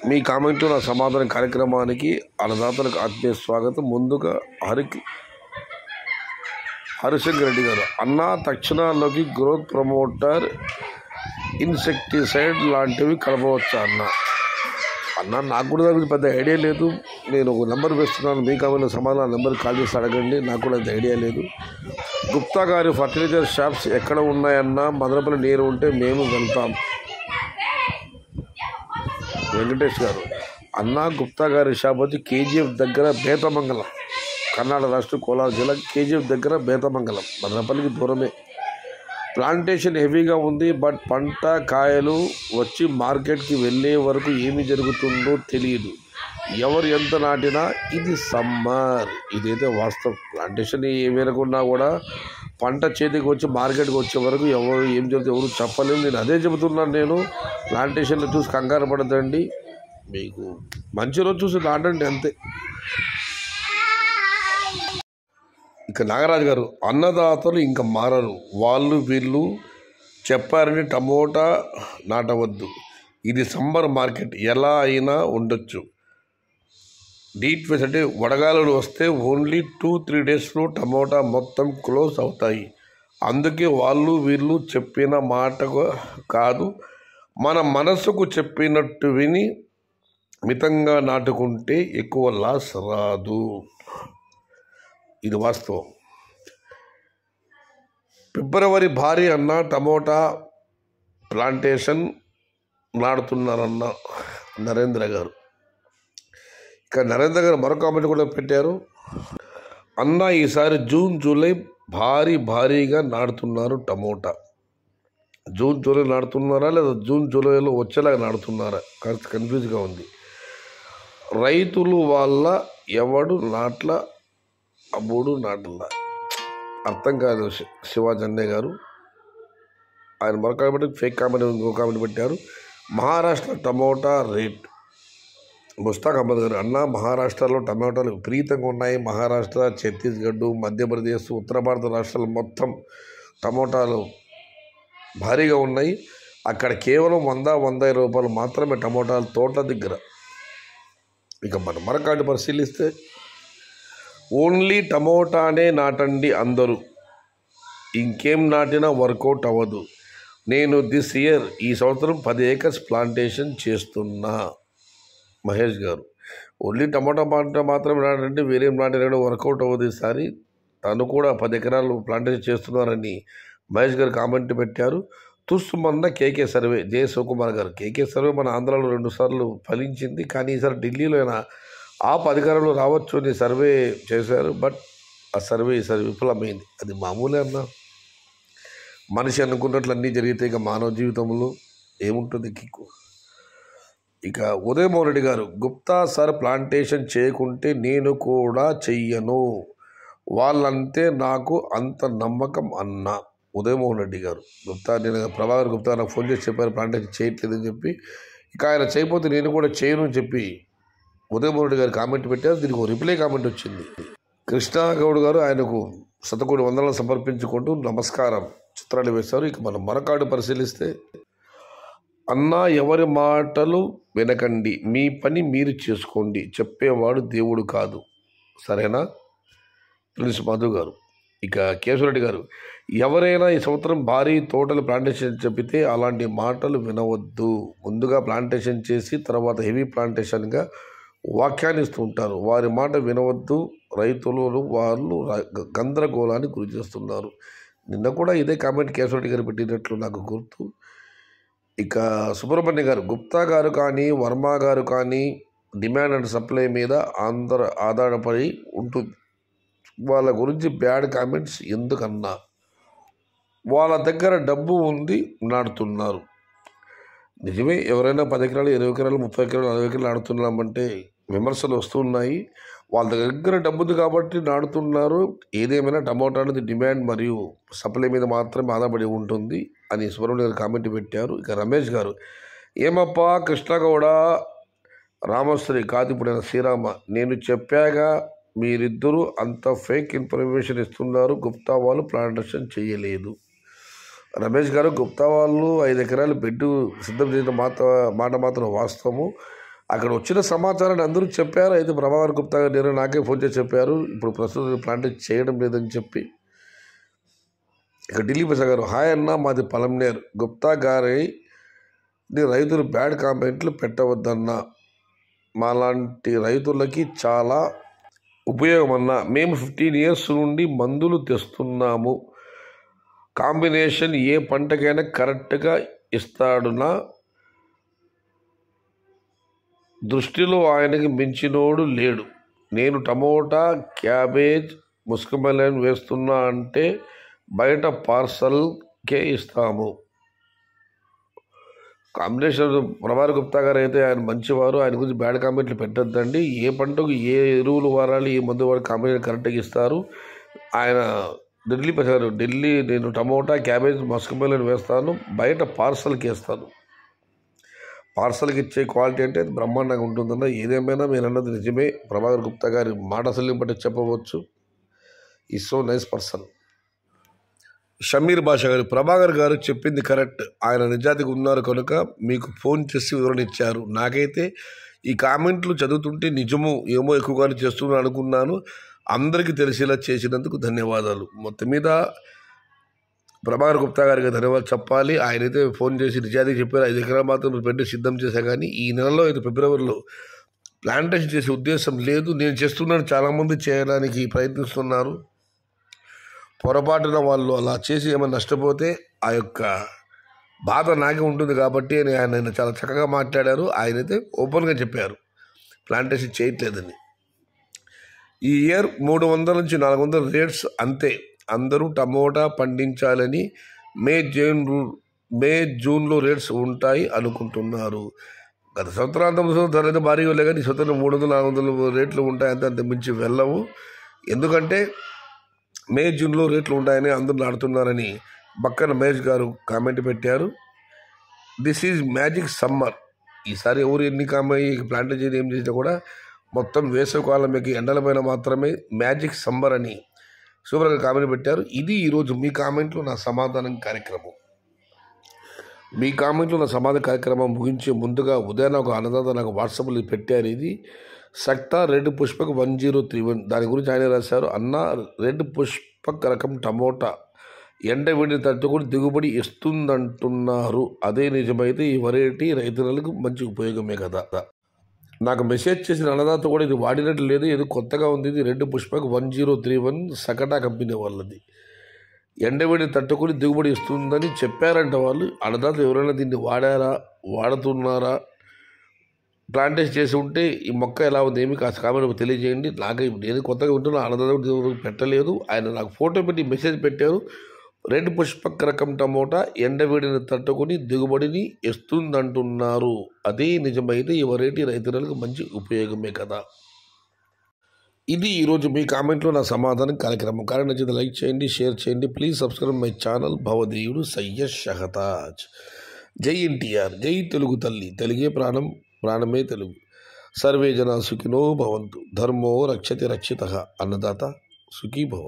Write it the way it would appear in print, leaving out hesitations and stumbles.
మీ కామెంటు నా సమాధాన కార్యక్రమానికి అన్నదాతలకు ఆత్మీయ స్వాగతం. ముందుగా హరిశంకర్ రెడ్డి గారు, అన్న తక్షణాల్లోకి గ్రోత్ ప్రమోటర్ ఇన్సెక్టిసైడ్ లాంటివి కలపవచ్చా అన్న నాకు కూడా దానికి పెద్ద ఐడియా లేదు. నేను ఒక నెంబర్ వేస్తున్నాను, మీ కామెంట్లో సమాధానం నెంబర్ కాల్ చేసి అడగండి. నాకు కూడా అంత ఐడియా లేదు. గుప్తా గారి ఫర్టిలైజర్ షాప్స్ ఎక్కడ ఉన్నాయన్నా మదనపల్లి నీరు ఉంటే మేము వెళ్తాం. వెంకటేష్ గారు, అన్న గుప్తా గారి షాప్ వచ్చి కేజీఎఫ్ దగ్గర బేతమంగళం, కర్ణాటక రాష్ట్రం కోలార్ జిల్లా కేజీఎఫ్ దగ్గర బేతమంగళం, మదనపల్లికి దూరమే. ప్లాంటేషన్ హెవీగా ఉంది, బట్ పంట కాయలు వచ్చి మార్కెట్కి వెళ్ళే వరకు ఏమి జరుగుతుందో తెలియదు. ఎవరు ఎంత నాటినా ఇది సమ్మర్. ఇదైతే వాస్తవం. ప్లాంటేషన్ ఏ మేరకున్నా కూడా పంట చేతికి వచ్చి మార్కెట్కి వచ్చే వరకు ఎవరు ఏం చెబుతే ఎవరు చెప్పలేము. నేను అదే చెబుతున్నాను. నేను ప్లాంటేషన్లో చూసి కంగారు పడదండి, మీకు మంచి రోజు చూసి నాటండి, అంతే. ఇక నాగరాజు గారు, అన్నదాతలు ఇంకా మారరు, వాళ్ళు వీళ్ళు చెప్పారని టమోటా నాటవద్దు. ఇది సమ్మర్ మార్కెట్, ఎలా అయినా ఉండొచ్చు. డీట్ వేస్ అంటే వడగాలులు వస్తే ఓన్లీ 2-3 డేస్లో టమోటా మొత్తం క్లోజ్ అవుతాయి. అందుకే వాళ్ళు వీళ్ళు చెప్పిన మాట కాదు, మన మనసుకు చెప్పినట్టు విని మితంగా నాటుకుంటే ఎక్కువ లాస్ రాదు. ఇది వాస్తవం. ఫిబ్రవరి భారీ అన్న టమోటా ప్లాంటేషన్ నాడుతున్నారన్న నరేంద్ర గారు. ఇక నరేంద్ర గారు మరొక కామెంట్ కూడా పెట్టారు. అన్న ఈసారి జూన్ జూలై భారీగా నాడుతున్నారు టమోటా. జూన్ జూలై నాడుతున్నారా లేదా జూన్ జూలైలో వచ్చేలాగా నాడుతున్నారా? కన్ఫ్యూజ్గా ఉంది. రైతులు వాళ్ళ ఎవడు నాట్ల అబ్బుడు నాటల అర్థం కాదు. శివాజీ అన్నయ్య గారు ఆయన మరొక కామెంట్, ఫేక్ కామెంట్ ఇంకో కామెంట్ పెట్టారు. Maharashtra tomato rate. ముస్తాక్ అహ్మద్ గారు, అన్న మహారాష్ట్రలో టమాటాలు విపరీతంగా ఉన్నాయి. మహారాష్ట్ర, ఛత్తీస్గఢ్, మధ్యప్రదేశ్, ఉత్తర భారత రాష్ట్రాలు మొత్తం టమోటాలు భారీగా ఉన్నాయి. అక్కడ కేవలం 100-150 రూపాయలు మాత్రమే టమోటాలు తోటల దగ్గర. ఇక మనం మరొకటి పరిశీలిస్తే ఓన్లీ టమోటానే నాటండి అందరూ, ఇంకేం నాటినా వర్కౌట్ అవ్వదు. నేను దిస్ ఇయర్ ఈ సంవత్సరం 10 ఏకర్స్ ప్లాంటేషన్ చేస్తున్నా. మహేష్ గారు, ఓన్లీ టమాటా పంట మాత్రమే నాటంటే వేరేం నాటినా వర్కౌట్ అవ్వదు. ఈసారి తను కూడా 10 ఎకరాలు ప్లాంటేషన్ చేస్తున్నారని మహేష్ గారు కామెంట్ పెట్టారు. తుస్సుమన్న కేకే సర్వే, జే శివకుమార్ గారు, కేకే సర్వే మన ఆంధ్రాలో 2 సార్లు ఫలించింది. కానీ ఈసారి ఢిల్లీలో అయినా ఆ 10 ఎకరాలు రావచ్చు అని సర్వే చేశారు. బట్ ఆ సర్వే ఈసారి విఫలమైంది. అది మామూలే అన్న, మనిషి అనుకున్నట్లు అన్నీ జరిగితే ఇక మానవ జీవితంలో ఏముంటుంది కిక్కు. ఇక ఉదయమోహన్ రెడ్డి గారు, గుప్తా సార్ ప్లాంటేషన్ చేయకుంటే నేను కూడా చెయ్యను, వాళ్ళంతే నాకు అంత నమ్మకం అన్న. ఉదయమోహన్ రెడ్డి గారు, గుప్తా నేను ప్రభాకర్ గుప్తా నాకు ఫోన్ చేసి చెప్పారు ప్లాంటేషన్ చేయట్లేదని చెప్పి. ఇక ఆయన చేయకపోతే నేను కూడా చేయను అని చెప్పి ఉదయమోహన్ రెడ్డి గారు కామెంట్ పెట్టారు. దీనికి ఒక రిప్లై కామెంట్ వచ్చింది. కృష్ణాగౌడ్ గారు ఆయనకు 100 వందనాలు సమర్పించుకుంటూ నమస్కారం చిత్రాలు వేశారు. ఇక మనం మరొకటి పరిశీలిస్తే, అన్న ఎవరి మాటలు వినకండి, మీ పని మీరు చేసుకోండి, చెప్పేవాడు దేవుడు కాదు, సరేనా? ప్రిన్స్ మధు గారు. ఇక కేశవరెడ్డి గారు, ఎవరైనా ఈ సంవత్సరం భారీ తోటలు ప్లాంటేషన్ చెప్పితే అలాంటి మాటలు వినవద్దు. ముందుగా ప్లాంటేషన్ చేసి తర్వాత హెవీ ప్లాంటేషన్గా వ్యాఖ్యానిస్తూ ఉంటారు, వారి మాట వినవద్దు. రైతులు వాళ్ళు గందరగోళానికి గురి చేస్తున్నారు. నిన్న కూడా ఇదే కామెంట్ కేశవరెడ్డి గారు పెట్టినట్లు నాకు గుర్తు. ఇక సుబ్రహ్మణ్య గారు, గుప్తా గారు కానీ వర్మ గారు కానీ డిమాండ్ అండ్ సప్లై మీద ఆధారపడి ఉంటుంది. వాళ్ళ గురించి బ్యాడ్ కామెంట్స్ ఎందుకన్నా, వాళ్ళ దగ్గర డబ్బు ఉంది నాడుతున్నారు. నిజమే, ఎవరైనా 10 ఎకరాలు 20 ఎకరాలు 30 ఎకరాలు 40 ఎకరాలు నాడుతున్నామంటే విమర్శలు వస్తున్నాయి. వాళ్ళ దగ్గర డబ్బు ఉంది కాబట్టి నాడుతున్నారు. ఏదేమైనా టమోటా అనేది డిమాండ్ మరియు సప్లై మీద మాత్రమే ఆధారపడి ఉంటుంది అని సుబ్రహ్మణ్య గారు కామెంట్ పెట్టారు. ఇక రమేష్ గారు, ఏమప్పా కృష్ణగౌడ రామశ్రీ కాదు ఇప్పుడు శ్రీరామ, నేను చెప్పాగా మీరిద్దరూ అంత ఫేక్ ఇన్ఫర్మేషన్ ఇస్తున్నారు. గుప్తా వాళ్ళు ప్లాంటేషన్ చేయలేదు. రమేష్ గారు, గుప్తా వాళ్ళు 5 ఎకరాలు బెడ్ సిద్ధం చేసిన మాట మాత్రం వాస్తవము. అక్కడ వచ్చిన సమాచారాన్ని అందరూ చెప్పారు. అయితే ప్రభాకర్ గుప్తా గారు నేను నాకే ఫోన్ చేసి చెప్పారు, ఇప్పుడు ప్రస్తుతం ప్లాంటేషన్ చేయడం లేదని చెప్పి. ఇక ఢిల్లీ ప్రసాద్ గారు, హాయ్ అన్న, మాది పలంనేర్. గుప్తా గారి రైతులు బ్యాడ్ కామెంట్లు పెట్టవద్దన్నా, మాలాంటి రైతులకి చాలా ఉపయోగం అన్నా. మేము 15 years నుండి మందులు తెస్తున్నాము. కాంబినేషన్ ఏ పంటకైనా కరెక్ట్గా ఇస్తాడునా దృష్టిలో ఆయనకి మించినోడు లేడు. నేను టమోటా, క్యాబేజ్, ముస్కమెలన్ వేస్తున్నా అంటే బయట పార్సల్కే ఇస్తాము. కాంబినేషన్ ప్రభాకర్ గుప్తా గారు అయితే ఆయన మంచివారు, ఆయన గురించి బ్యాడ్ కామెంట్లు పెట్టద్దండి. ఏ పంటకు ఏ ఎరువులు వాడాలి, ఏ మందు వాడి కాంబినేషన్ కరెక్ట్గా ఇస్తారు. ఆయన ఢిల్లీ ప్రచారు, ఢిల్లీ నేను టమోటా, క్యాబేజ్, మస్క్మెలన్ వేస్తాను, బయట పార్సల్కి వేస్తాను. పార్సల్కి ఇచ్చే క్వాలిటీ అంటే అది బ్రహ్మాండంగా ఉంటుందన్న. ఏదేమైనా మీరు అన్నది నిజమే. ప్రభాకర్ గుప్తా గారి మాట అసలు బట్టి చెప్పవచ్చు. ఈ సో నైస్ పర్సన్. షమీర్ బాషా గారు, ప్రభాకర్ గారు చెప్పింది కరెక్ట్, ఆయన నిజాతికి ఉన్నారు కనుక మీకు ఫోన్ చేసి వివరణ ఇచ్చారు. నాకైతే ఈ కామెంట్లు చదువుతుంటే నిజమో ఏమో ఎక్కువగానే చేస్తున్నాను అనుకున్నాను. అందరికీ తెలిసేలా చేసినందుకు ధన్యవాదాలు. మొత్తం మీద ప్రభాకర్ గుప్తా గారికి ధన్యవాదాలు చెప్పాలి. ఆయనైతే ఫోన్ చేసి నిజాతికి చెప్పారు, 5 ఎకరాలు మాత్రం పెట్టి సిద్ధం చేశా, కానీ ఈ నెలలో అయితే ఫిబ్రవరిలో ప్లాంటేషన్ చేసే ఉద్దేశం లేదు. నేను చేస్తున్నాను, చాలామంది చేయడానికి ప్రయత్నిస్తున్నారు. పొరపాటున వాళ్ళు అలా చేసి ఏమైనా నష్టపోతే ఆ యొక్క బాధ నాకే ఉంటుంది కాబట్టి ఆయన చాలా చక్కగా మాట్లాడారు. ఆయనైతే ఓపెన్గా చెప్పారు ప్లాంటేషన్ చేయట్లేదని. ఈ ఇయర్ 300 నుంచి 400 రేట్స్ అంతే. అందరూ టమోటా పండించాలని మే జూన్లో రేట్స్ ఉంటాయి అనుకుంటున్నారు. గత సంవత్సరాంతం ధర అయితే భారీగా వెళ్ళే, కానీ ఈ సంవత్సరం 300-400 రేట్లు ఉంటాయి, అంత మించి వెళ్ళవు. ఎందుకంటే మే జూన్లో రేట్లు ఉంటాయని అందరూ నాడుతున్నారని బక్కన మహేష్ గారు కామెంట్ పెట్టారు. This is magic summer. ఈసారి ఎవరు ఎన్ని ప్లాంటేషన్ ఏం చేసినా కూడా మొత్తం వేసవికాలంకి ఎండలపైన మాత్రమే మ్యాజిక్ సమ్మర్ అని సూపర్గా కామెంట్ పెట్టారు. ఇది ఈరోజు మీ కామెంట్లో నా సమాధానం కార్యక్రమం. మీ కామెంట్లో నా సమాధాన కార్యక్రమం ముగించే ముందుగా ఉదయం ఒక అన్నదాత నాకు వాట్సాప్లో పెట్టారు. ఇది సక్తా రెడ్ పుష్పక్ 1031. దాని గురించి ఆయన రాశారు, అన్న రెడ్ పుష్పక్ రకం టమోటా ఎండవేడిని తట్టుకుని దిగుబడి ఇస్తుందంటున్నారు. అదే నిజమైతే ఈ వెరైటీ రైతులకు మంచి ఉపయోగమే కదా. నాకు మెసేజ్ చేసిన అన్నదాత కూడా ఇది వాడినట్టు లేదు, ఇది కొత్తగా ఉంది. ఇది రెడ్ పుష్పక్ 1031 సకటా కంపెనీ వాళ్ళది. ఎండవేడిని తట్టుకుని దిగుబడి ఇస్తుందని చెప్పారంట వాళ్ళు. అన్నదాత ఎవరైనా దీన్ని వాడారా, వాడుతున్నారా, ప్లాంటేషన్ చేసి ఉంటే ఈ మొక్క ఎలా ఉంది ఏమి కాస్త కామెంట్ తెలియజేయండి. నాకు నేను కొత్తగా ఉంటున్నా, అన్నదాత పెట్టలేదు. ఆయన నాకు ఫోటో పెట్టి మెసేజ్ పెట్టారు. రెడ్ పుష్పక్ రకం టమోటా ఎండవేడిని తట్టుకుని దిగుబడిని ఇస్తుందంటున్నారు. అదే నిజమైతే ఈ వెరైటీ రైతులకు మంచి ఉపయోగమే కదా. ఇది ఈరోజు మీ కామెంట్లో నా సమాధానం కార్యక్రమం. కారణం నచ్చితే లైక్ చేయండి, షేర్ చేయండి. Please subscribe my channel. భవదేవుడు సయ్యద్ షహతాజ్. జై ఎన్టీఆర్, జై తెలుగు తల్లి, తెలుగే ప్రాణం, ప్రాణమే తెలుగు. సర్వే జనా సుఖినో భవంతు, ధర్మో రక్షతి రక్షితః. అన్నదాత సుఖీ భవ.